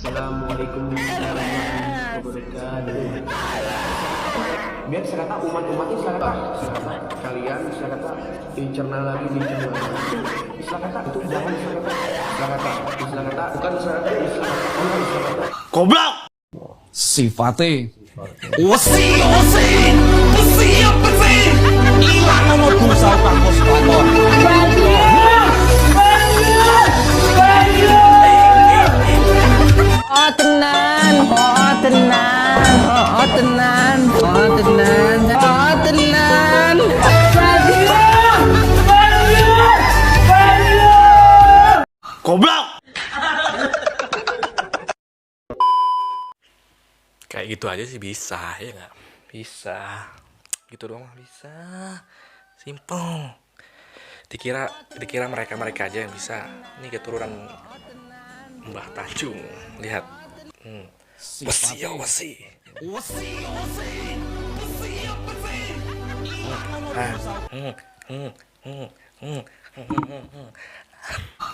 Assalamualaikum warahmatullahi wabarakatuh. Biar saya kata umat-umat ini saya kata kalian saya kata dicerna lagi istilah kata itu jangan istilah kata bukan istilah kata. Goblok! Sifate. Wesi, wesi apa sih? Ilang nomor dosa kampus kotor. Oh tenan, oh tenan, oh tenan, oh tenan, oh tenan. Goblok! Kayak gitu aja sih bisa, ya nggak? Bisa. Gitu doang bisa. Simple. Dikira mereka aja yang bisa. Ini keturunan Mbah Tanjung. Lihat. Wesi ya wesi. Wesi, wesi apa sih? Ilang nomor dosa.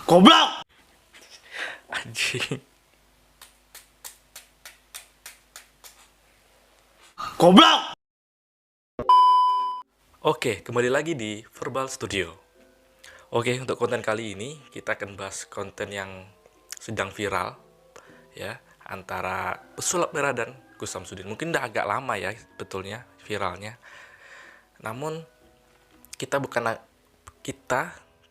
Goblok! Anjing. Goblok! Oke, kembali lagi di Verbal Studio. Oke, untuk konten kali ini kita akan bahas konten yang sedang viral ya, antara Pesulap Merah dan Gus Samsudin. Mungkin udah agak lama ya betulnya viralnya. Namun kita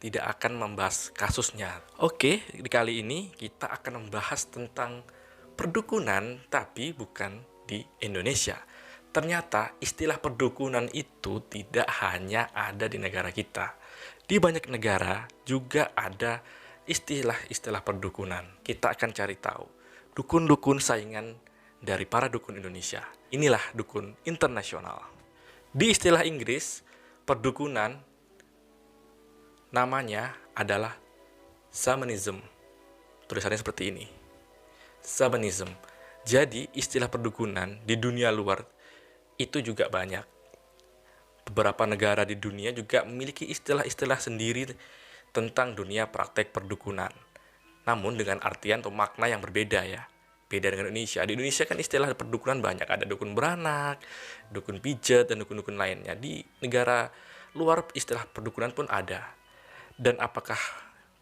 tidak akan membahas kasusnya. Oke, di kali ini kita akan membahas tentang perdukunan tapi bukan di Indonesia. Ternyata istilah perdukunan itu tidak hanya ada di negara kita. Di banyak negara juga ada istilah-istilah perdukunan. Kita akan cari tahu dukun-dukun saingan dari para dukun Indonesia. Inilah dukun internasional. Di istilah Inggris, perdukunan namanya adalah shamanism. Tulisannya seperti ini. Shamanism. Jadi istilah perdukunan di dunia luar itu juga banyak. Beberapa negara di dunia juga memiliki istilah-istilah sendiri tentang dunia praktek perdukunan. Namun dengan artian atau makna yang berbeda ya. Beda dengan Indonesia. Di Indonesia kan istilah perdukunan banyak. Ada dukun beranak, dukun pijat, dan dukun-dukun lainnya. Di negara luar istilah perdukunan pun ada. Dan apakah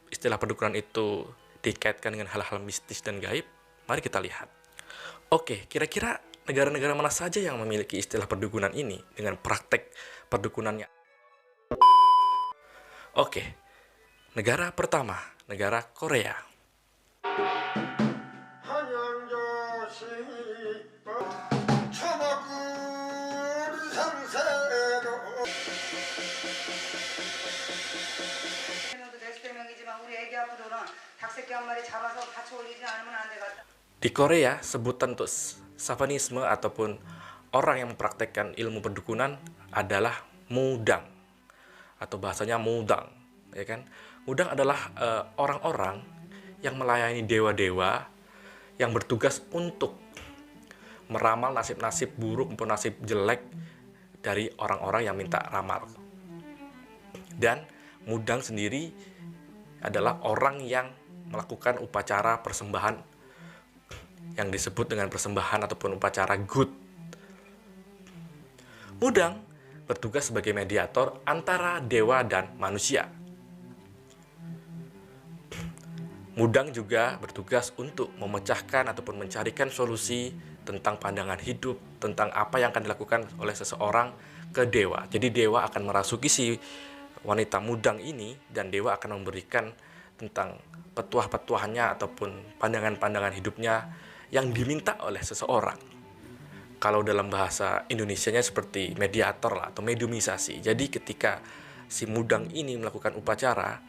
istilah perdukunan itu dikaitkan dengan hal-hal mistis dan gaib? Mari kita lihat. Oke, kira-kira negara-negara mana saja yang memiliki istilah perdukunan ini dengan praktek perdukunannya? Oke, negara pertama, negara Korea. Di Korea, sebutan untuk shamanisme ataupun orang yang mempraktekkan ilmu perdukunan adalah mudang atau bahasanya mudang, ya kan? Mudang adalah orang-orang yang melayani dewa-dewa yang bertugas untuk meramal nasib-nasib buruk maupun nasib jelek dari orang-orang yang minta ramal. Dan mudang sendiri adalah orang yang melakukan upacara persembahan yang disebut dengan persembahan ataupun upacara gut. Mudang bertugas sebagai mediator antara dewa dan manusia. Mudang juga bertugas untuk memecahkan ataupun mencarikan solusi tentang pandangan hidup, tentang apa yang akan dilakukan oleh seseorang ke dewa. Jadi dewa akan merasuki si wanita mudang ini dan dewa akan memberikan tentang petuah-petuahnya ataupun pandangan-pandangan hidupnya yang diminta oleh seseorang. Kalau dalam bahasa Indonesianya seperti mediator lah atau mediumisasi. Jadi ketika si mudang ini melakukan upacara,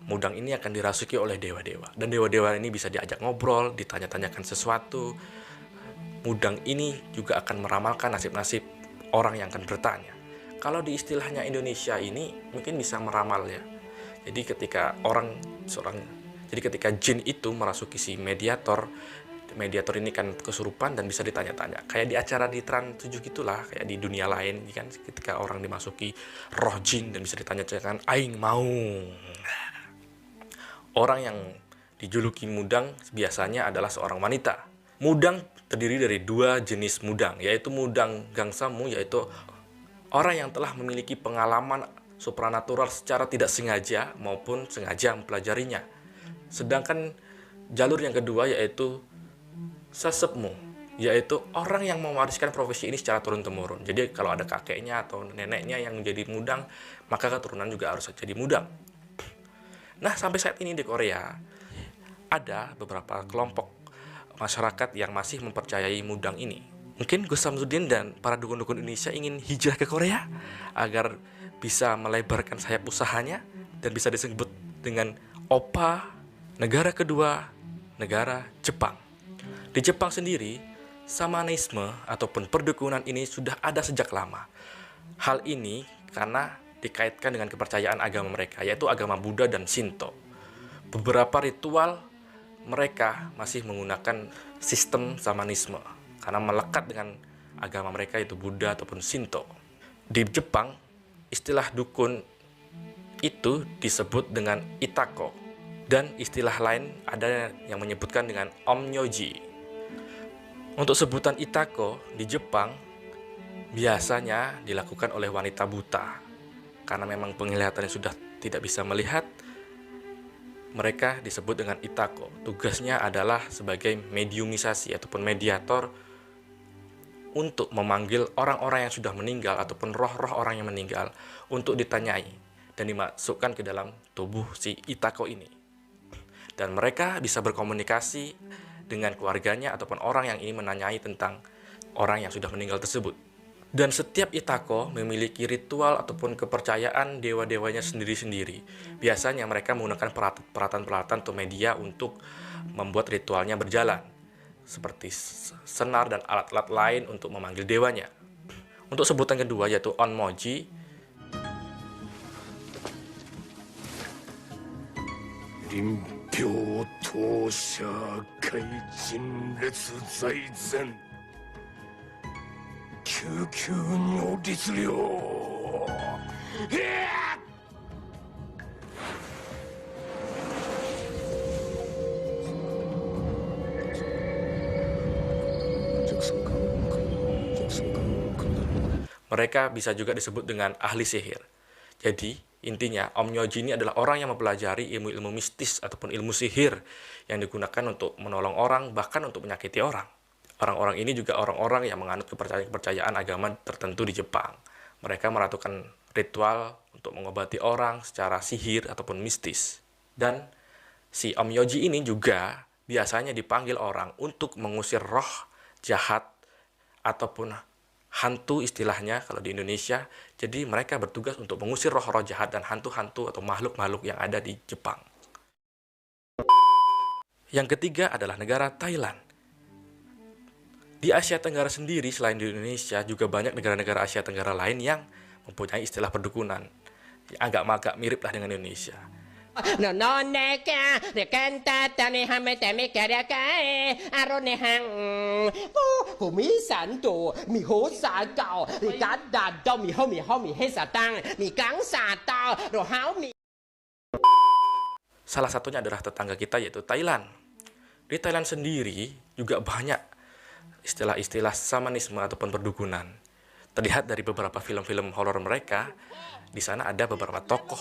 mudang ini akan dirasuki oleh dewa-dewa. Dan dewa-dewa ini bisa diajak ngobrol, ditanya-tanyakan sesuatu. Mudang ini juga akan meramalkan nasib-nasib orang yang akan bertanya. Kalau di istilahnya Indonesia ini mungkin bisa meramal ya. Jadi ketika ketika jin itu merasuki si mediator ini kan kesurupan dan bisa ditanya-tanya. Kayak di acara di Trans 7 gitulah, kayak di dunia lain kan ketika orang dimasuki roh jin dan bisa ditanya-tanyakan aing mau. Orang yang dijuluki mudang biasanya adalah seorang wanita. Mudang terdiri dari dua jenis mudang, yaitu mudang gangsamu, yaitu orang yang telah memiliki pengalaman supranatural secara tidak sengaja maupun sengaja mempelajarinya. Sedangkan jalur yang kedua yaitu sesepmu, yaitu orang yang mewariskan profesi ini secara turun-temurun. Jadi kalau ada kakeknya atau neneknya yang menjadi mudang, maka keturunan juga harus jadi mudang. Nah, sampai saat ini di Korea ada beberapa kelompok masyarakat yang masih mempercayai mudang ini. Mungkin Gus Samsudin dan para dukun-dukun Indonesia ingin hijrah ke Korea agar bisa melebarkan sayap usahanya dan bisa disebut dengan OPA negara kedua, negara Jepang. Di Jepang sendiri, shamanisme ataupun perdukunan ini sudah ada sejak lama. Hal ini karena dikaitkan dengan kepercayaan agama mereka, yaitu agama Buddha dan Shinto. Beberapa ritual mereka masih menggunakan sistem shamanisme karena melekat dengan agama mereka yaitu Buddha ataupun Shinto. Di Jepang, istilah dukun itu disebut dengan itako, dan istilah lain ada yang menyebutkan dengan omnyoji. Untuk sebutan itako di Jepang biasanya dilakukan oleh wanita buta. Karena memang penglihatannya sudah tidak bisa melihat, mereka disebut dengan itako. Tugasnya adalah sebagai mediumisasi ataupun mediator untuk memanggil orang-orang yang sudah meninggal ataupun roh-roh orang yang meninggal untuk ditanyai dan dimasukkan ke dalam tubuh si itako ini. Dan mereka bisa berkomunikasi dengan keluarganya ataupun orang yang ingin menanyai tentang orang yang sudah meninggal tersebut. Dan setiap itako memiliki ritual ataupun kepercayaan dewa-dewanya sendiri-sendiri. Biasanya mereka menggunakan peralatan-peralatan atau media untuk membuat ritualnya berjalan, seperti senar dan alat-alat lain untuk memanggil dewanya. Untuk sebutan kedua yaitu onmoji. Rimpyo Tosha Kaijin Retsu Zaizen Kyukyu Nyoritsuryo. Mereka bisa juga disebut dengan ahli sihir. Jadi, intinya Omnyoji ini adalah orang yang mempelajari ilmu-ilmu mistis ataupun ilmu sihir yang digunakan untuk menolong orang, bahkan untuk menyakiti orang. Orang-orang ini juga orang-orang yang menganut kepercayaan agama tertentu di Jepang. Mereka melakukan ritual untuk mengobati orang secara sihir ataupun mistis. Dan si Omnyoji ini juga biasanya dipanggil orang untuk mengusir roh jahat ataupun hantu istilahnya kalau di Indonesia. Jadi mereka bertugas untuk mengusir roh-roh jahat dan hantu-hantu atau makhluk-makhluk yang ada di Jepang. Yang ketiga adalah negara Thailand. Di Asia Tenggara sendiri selain di Indonesia juga banyak negara-negara Asia Tenggara lain yang mempunyai istilah perdukunan. Agak mirip lah dengan Indonesia. Salah satunya adalah tetangga kita yaitu Thailand. Di Thailand sendiri juga banyak istilah-istilah shamanisme ataupun perdukunan. Terlihat dari beberapa film-film horor mereka, di sana ada beberapa tokoh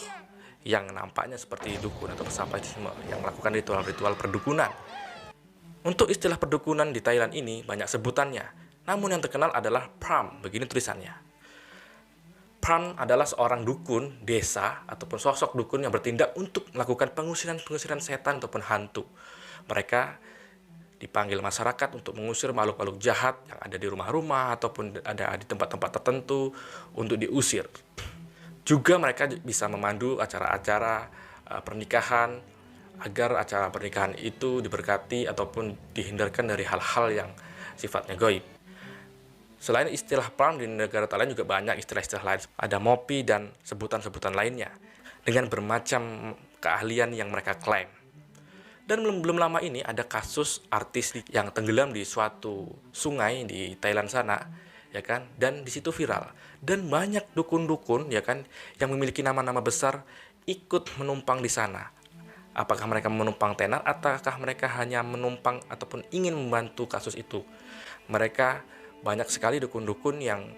yang nampaknya seperti dukun atau shamanisme yang melakukan ritual-ritual perdukunan. Untuk istilah perdukunan di Thailand ini banyak sebutannya, namun yang terkenal adalah Pram, begini tulisannya. Pram adalah seorang dukun desa ataupun sosok dukun yang bertindak untuk melakukan pengusiran setan ataupun hantu. Mereka dipanggil masyarakat untuk mengusir makhluk-makhluk jahat yang ada di rumah-rumah ataupun ada di tempat-tempat tertentu untuk diusir. Juga mereka bisa memandu acara-acara pernikahan agar acara pernikahan itu diberkati ataupun dihindarkan dari hal-hal yang sifatnya gaib. Selain istilah Pram, di negara Thailand juga banyak istilah-istilah lain. Ada mopi dan sebutan-sebutan lainnya dengan bermacam keahlian yang mereka klaim. Dan belum lama ini ada kasus artis yang tenggelam di suatu sungai di Thailand sana, ya kan? Dan di situ viral. Dan banyak dukun-dukun, ya kan, yang memiliki nama-nama besar ikut menumpang di sana. Apakah mereka menumpang tenar ataukah mereka hanya menumpang ataupun ingin membantu kasus itu? Mereka banyak sekali dukun-dukun yang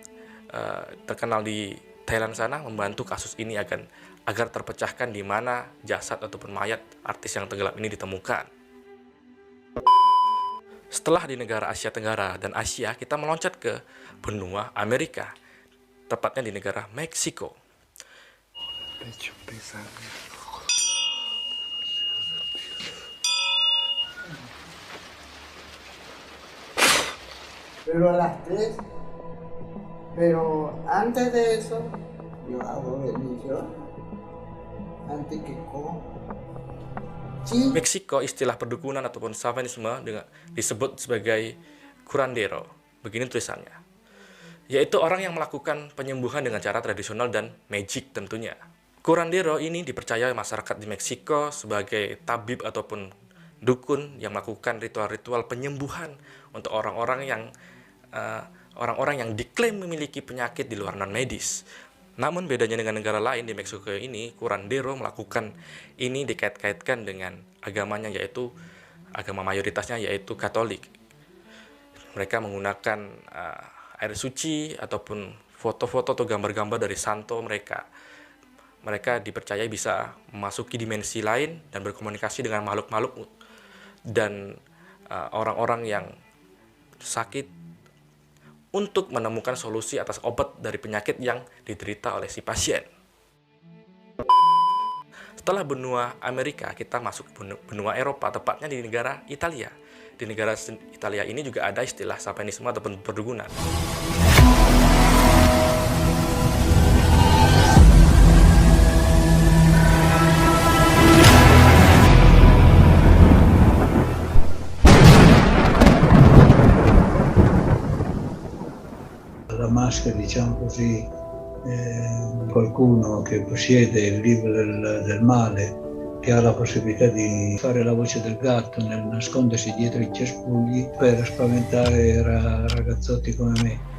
terkenal di Thailand sana membantu kasus ini agar terpecahkan di mana jasad ataupun mayat artis yang tenggelam ini ditemukan. Setelah di negara Asia Tenggara dan Asia, kita meloncat ke benua Amerika, tepatnya di negara Meksiko. Pero a las 3, pero antes de eso, yo hago bendición, antes que como. Sí. Meksiko, istilah perdukunan ataupun shamanisme disebut sebagai curandero. Begini tulisannya, yaitu orang yang melakukan penyembuhan dengan cara tradisional dan magic tentunya. Curandero ini dipercaya masyarakat di Meksiko sebagai tabib ataupun dukun yang melakukan ritual-ritual penyembuhan untuk orang-orang yang diklaim memiliki penyakit di luar non-medis. Namun bedanya dengan negara lain, di Meksiko ini curandero melakukan ini dikait-kaitkan dengan agamanya, yaitu agama mayoritasnya yaitu Katolik. Mereka menggunakan air suci ataupun foto-foto atau gambar-gambar dari santo mereka. Mereka dipercaya bisa memasuki dimensi lain dan berkomunikasi dengan makhluk-makhluk dan orang-orang yang sakit untuk menemukan solusi atas obat dari penyakit yang diderita oleh si pasien. Setelah benua Amerika, kita masuk benua Eropa, tepatnya di negara Italia. Di negara Italia ini juga ada istilah satanisme ataupun perdukunan. La maschera, diciamo così, qualcuno che possiede il libro del male, che ha la possibilità di fare la voce del gatto nel nascondersi dietro i cespugli per spaventare ragazzotti come me.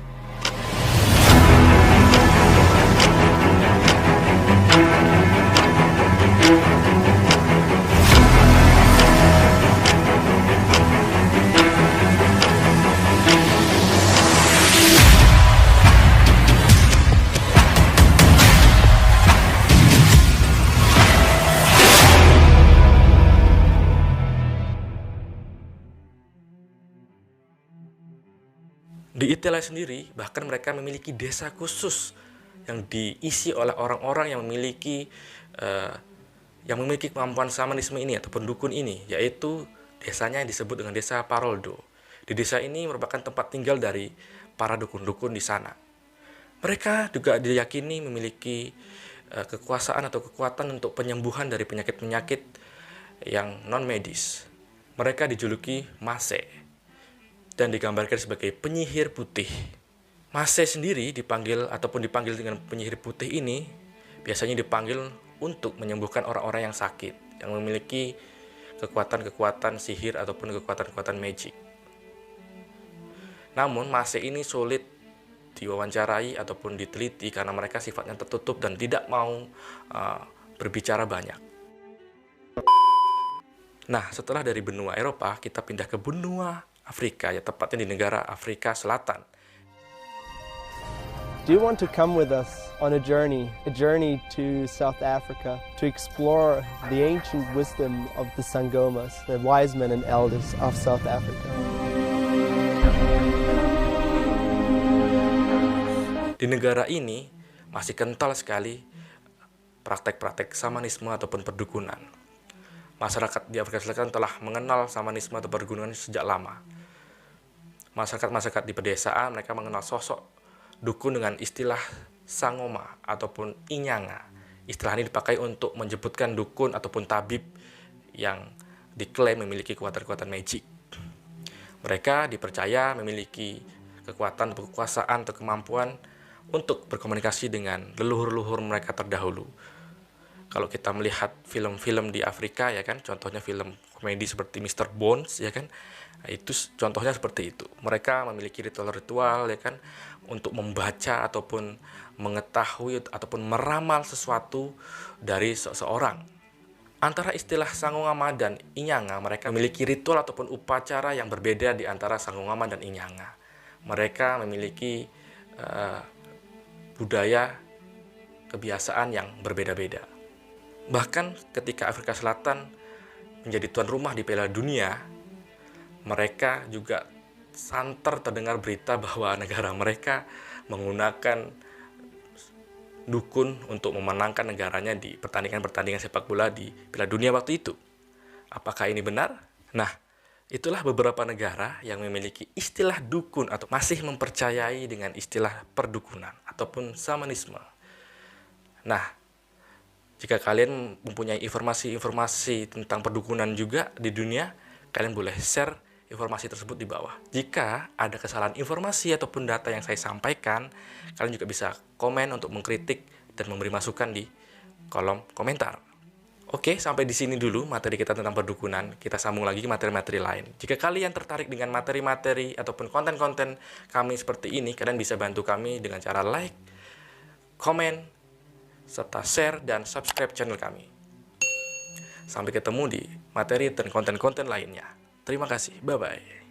Di Italia sendiri, bahkan mereka memiliki desa khusus yang diisi oleh orang-orang yang memiliki kemampuan shamanisme ini ataupun dukun ini, yaitu desanya yang disebut dengan desa Paroldo. Di desa ini merupakan tempat tinggal dari para dukun-dukun di sana. Mereka juga diyakini memiliki kekuasaan atau kekuatan untuk penyembuhan dari penyakit-penyakit yang non-medis. Mereka dijuluki Mase dan digambarkan sebagai penyihir putih. Mase sendiri dipanggil dengan penyihir putih ini biasanya dipanggil untuk menyembuhkan orang-orang yang sakit, yang memiliki kekuatan-kekuatan sihir ataupun kekuatan-kekuatan magic. Namun Mase ini sulit diwawancarai ataupun diteliti karena mereka sifatnya tertutup dan tidak mau berbicara banyak. Nah, setelah dari benua Eropa, kita pindah ke benua Afrika, ya tepatnya di negara Afrika Selatan. Do you want to come with us on a journey to South Africa to explore the ancient wisdom of the Sangomas, the wise men and elders of South Africa? Di negara ini masih kental sekali praktek-praktek shamanisme ataupun perdukunan. Masyarakat di Afrika Selatan telah mengenal shamanisme atau perdukunan sejak lama. Masyarakat di pedesaan mereka mengenal sosok dukun dengan istilah sangoma ataupun inyanga. Istilah ini dipakai untuk menyebutkan dukun ataupun tabib yang diklaim memiliki kekuatan-kekuatan magic. Mereka dipercaya memiliki kekuatan, kekuasaan atau kemampuan untuk berkomunikasi dengan leluhur-leluhur mereka terdahulu. Kalau kita melihat film-film di Afrika, ya kan, contohnya film komedi seperti Mr. Bones, ya kan, itu contohnya seperti itu. Mereka memiliki ritual-ritual, ya kan, untuk membaca ataupun mengetahui ataupun meramal sesuatu dari seseorang. Antara istilah Sangongama dan Inyanga, mereka memiliki ritual ataupun upacara yang berbeda di antara Sangongama dan Inyanga. Mereka memiliki budaya, kebiasaan yang berbeda-beda. Bahkan ketika Afrika Selatan menjadi tuan rumah di Piala Dunia, mereka juga santer terdengar berita bahwa negara mereka menggunakan dukun untuk memenangkan negaranya di pertandingan-pertandingan sepak bola di Piala Dunia waktu itu. Apakah ini benar? Nah, itulah beberapa negara yang memiliki istilah dukun atau masih mempercayai dengan istilah perdukunan ataupun shamanisme. Nah, jika kalian mempunyai informasi-informasi tentang perdukunan juga di dunia, kalian boleh share informasi tersebut di bawah. Jika ada kesalahan informasi ataupun data yang saya sampaikan, kalian juga bisa komen untuk mengkritik dan memberi masukan di kolom komentar. Oke, sampai di sini dulu materi kita tentang perdukunan. Kita sambung lagi ke materi-materi lain. Jika kalian tertarik dengan materi-materi ataupun konten-konten kami seperti ini, kalian bisa bantu kami dengan cara like, komen, serta share dan subscribe channel kami. Sampai ketemu di materi dan konten-konten lainnya. Terima kasih, bye-bye.